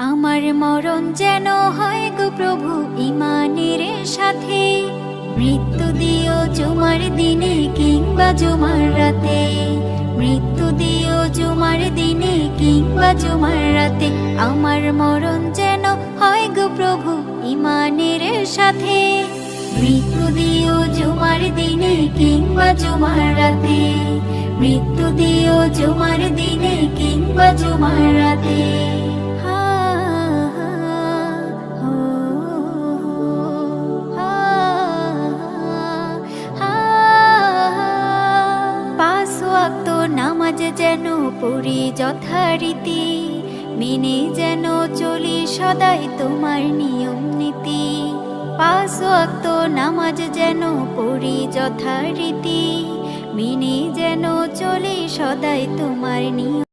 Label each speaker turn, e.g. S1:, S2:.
S1: আমার মরণ যেন হয় গো প্রভু ঈমানের সাথে, মৃত্যু দিও জুমার দিনে কিংবা জুমার রাতে, মৃত্যু দিও জুমার দিনে কিংবা জুমার রাতে। আমার মরণ যেন হয় গো প্রভু ঈমানের সাথে, মৃত্যু দিও জুমার দিনে কিংবা জুমার রাতে, মৃত্যু দিও জুমার দিনে কিংবা জুমার রাতে। পাঁচ ওয়াক্ত নামাজ যেন পড়ি যথারীতি, মেনে যেন চলি সদাই তোমার নিয়ম নীতি। পাঁচ ওয়াক্ত নামাজ যেন পড়ি যথারীতি, মেনে যেন চলি সদাই তোমার নিয়ম।